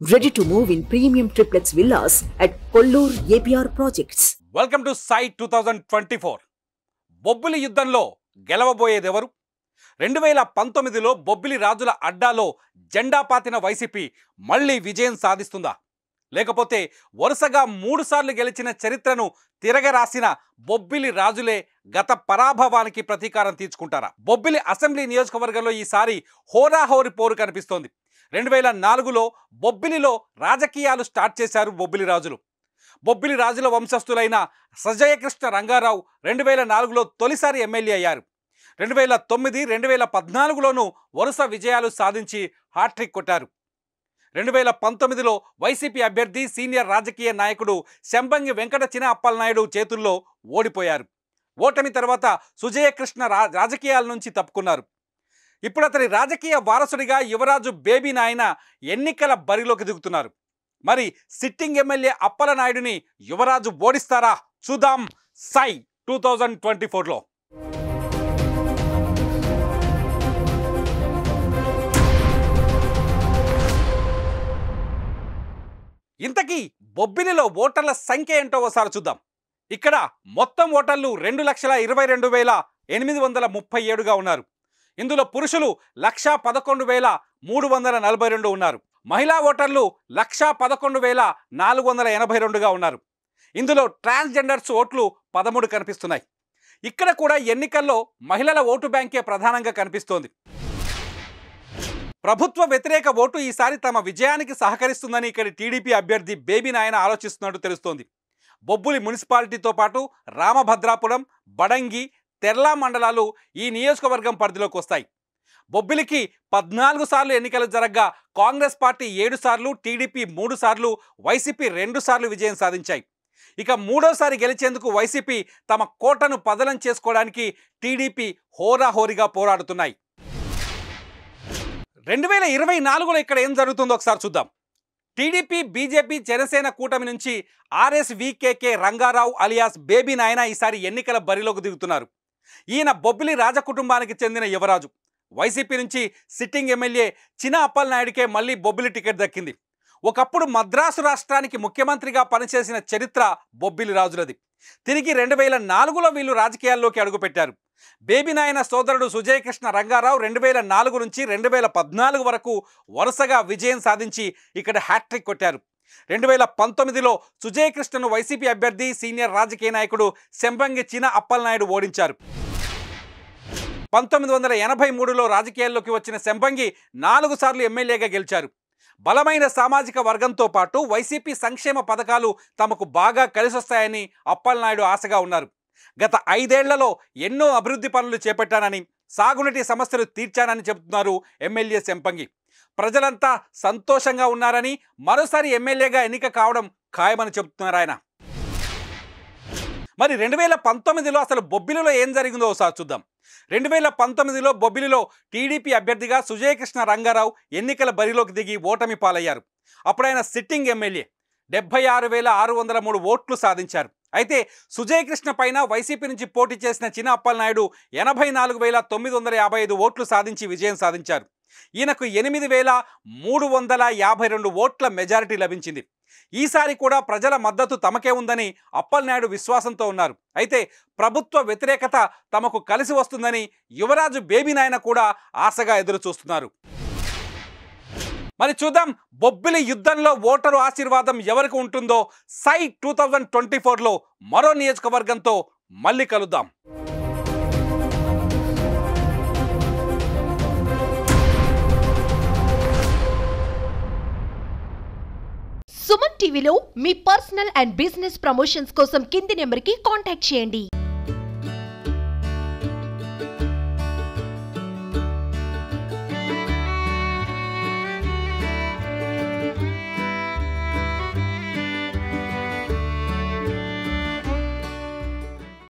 Ready to move in premium triplex villas at Kollur APR Projects. Welcome to సై 2024. బొబ్బిలి యుద్ధంలో గెలవబోయేదెవరు? 2019లో బొబ్బిలి రాజుల అడ్డాలో జెండా పాతిన వైసీపీ మళ్ళీ విజయం సాధిస్తుందా? లేకపోతే వరుసగా 3 సార్లు గెలిచిన చరిత్రను తిరగరాసిన బొబ్బిలి రాజులే గత పరాభవానికి ప్రతీకారం తీర్చుకుంటారా? బొబ్బిలి అసెంబ్లీ నియోజకవర్గంలో ఈసారి హోరాహోరి పోరు కనిపిస్తోంది. 2004లో బొబ్బిలిలో రాజకీయాలు స్టార్ట్ చేశారు బొబ్బిలి రాజులు. బొబ్బిలి రాజుల వంశస్థులైన సజయకృష్ణ రంగారావు 2004లో తొలిసారి ఎమ్మెల్యే అయ్యారు. 2009, 2014లోనూ వరుస విజయాలు సాధించి హ్యాట్రిక్ కొట్టారు. 2019లో వైసీపీ అభ్యర్థి సీనియర్ రాజకీయ నాయకుడు శంబంగి వెంకట చిన అప్పలనాయుడు చేతుల్లో ఓడిపోయారు. ఓటమి తర్వాత సుజయకృష్ణ రాజకీయాల నుంచి తప్పుకున్నారు. ఇప్పుడు అతని రాజకీయ వారసుడిగా యువరాజు బేబీ నాయన ఎన్నికల బరిలోకి దిగుతున్నారు. మరి సిట్టింగ్ ఎమ్మెల్యే అప్పలనాయుడిని యువరాజు ఓడిస్తారా? చూద్దాం సై 2024లో. ఇంతకీ బొబ్బిలిలో ఓటర్ల సంఖ్య ఏంటో ఒకసారి చూద్దాం. ఇక్కడ మొత్తం ఓటర్లు 2,22,837గా ఉన్నారు. ఇందులో పురుషులు 1,11,342 ఉన్నారు. మహిళా ఓటర్లు 1,11,482గా ఉన్నారు. ఇందులో ట్రాన్స్జెండర్స్ ఓట్లు 13 కనిపిస్తున్నాయి. ఇక్కడ కూడా ఎన్నికల్లో మహిళల ఓటు బ్యాంకే ప్రధానంగా కనిపిస్తోంది. ప్రభుత్వ వ్యతిరేక ఓటు ఈసారి తమ విజయానికి సహకరిస్తుందని ఇక్కడ టీడీపీ అభ్యర్థి బేబీ నాయన ఆలోచిస్తున్నట్టు తెలుస్తోంది. బొబ్బిలి మున్సిపాలిటీతో పాటు రామభద్రాపురం, బడంగి, తెర్లా మండలాలు ఈ నియోజకవర్గం పరిధిలోకి వస్తాయి. బొబ్బిలికి 14 సార్లు ఎన్నికలు జరగ్గా కాంగ్రెస్ పార్టీ 7 సార్లు, టీడీపీ 3 సార్లు, వైసీపీ 2 సార్లు విజయం సాధించాయి. ఇక మూడోసారి గెలిచేందుకు వైసీపీ తమ కోటను పదలం చేసుకోవడానికి టీడీపీ హోరాహోరీగా పోరాడుతున్నాయి. 2024లో ఇక్కడ ఏం జరుగుతుందో ఒకసారి చూద్దాం. టీడీపీ, బీజేపీ, జనసేన కూటమి నుంచి ఆర్ఎస్వీకేకే రంగారావు అలియాస్ బేబీ నాయన ఈసారి ఎన్నికల బరిలోకి దిగుతున్నారు. ఈయన బొబ్బిలి రాజకుటుంబానికి చెందిన యువరాజు. వైసీపీ నుంచి సిట్టింగ్ ఎమ్మెల్యే చిన అప్పలనాయుడికే మళ్ళీ బొబ్బిలి టికెట్ దక్కింది. ఒకప్పుడు మద్రాసు రాష్ట్రానికి ముఖ్యమంత్రిగా పనిచేసిన చరిత్ర బొబ్బిలి రాజులది. తిరిగి 2004లో వీళ్ళు రాజకీయాల్లోకి అడుగుపెట్టారు. బేబీ నాయన సోదరుడు సుజయకృష్ణ రంగారావు 2004 నుంచి 2014 వరకు వరుసగా విజయం సాధించి ఇక్కడ హ్యాట్రిక్ కొట్టారు. 2019లో సుజయకృష్ణను వైసీపీ అభ్యర్థి సీనియర్ రాజకీయ నాయకుడు శంబంగి చిన అప్పలనాయుడు ఓడించారు. 1983లో రాజకీయాల్లోకి వచ్చిన శంబంగి 4 సార్లు ఎమ్మెల్యేగా గెలిచారు. బలమైన సామాజిక వర్గంతో పాటు వైసీపీ సంక్షేమ పథకాలు తమకు బాగా కలిసొస్తాయని అప్పలనాయుడు ఆశగా ఉన్నారు. గత 5 ఏళ్లలో ఎన్నో అభివృద్ధి పనులు చేపట్టానని, సాగునీటి సమస్యలు తీర్చానని చెబుతున్నారు ఎమ్మెల్యే శంబంగి. ప్రజలంతా సంతోషంగా ఉన్నారని, మరోసారి ఎమ్మెల్యేగా ఎన్నిక కావడం ఖాయమని చెబుతున్నారు ఆయన. మరి 2019లో అసలు బొబ్బిలిలో ఏం జరిగిందో ఒకసారి చూద్దాం. 2019లో బొబ్బిలిలో టీడీపీ అభ్యర్థిగా సుజయకృష్ణ రంగారావు ఎన్నికల బరిలోకి దిగి ఓటమి పాలయ్యారు. అప్పుడు ఆయన సిట్టింగ్ ఎమ్మెల్యే 76,603 ఓట్లు సాధించారు. అయితే సుజయకృష్ణ పైన వైసీపీ నుంచి పోటీ చేసిన చిన అప్పలనాయుడు 84,955 ఓట్లు సాధించి విజయం సాధించారు. ఈయనకు 8,352 ఓట్ల మెజారిటీ లభించింది. ఈసారి కూడా ప్రజల మద్దతు తమకే ఉందని అప్పలనాయుడు విశ్వాసంతో ఉన్నారు. అయితే ప్రభుత్వ వ్యతిరేకత తమకు కలిసి వస్తుందని యువరాజు బేబీ నాయన కూడా ఆశగా ఎదురు చూస్తున్నారు. మరి చూద్దాం బొబ్బిలి యుద్ధంలో ఓటరు ఆశీర్వాదం ఎవరికి ఉంటుందో. సై 2024లో మరో నియోజకవర్గంతో మళ్ళీ కలుద్దాం. సుమన్ టీవీలో మీ పర్సనల్ అండ్ బిజినెస్ ప్రమోషన్స్ కోసం కింది నెంబర్కి కాంటాక్ట్ చేయండి.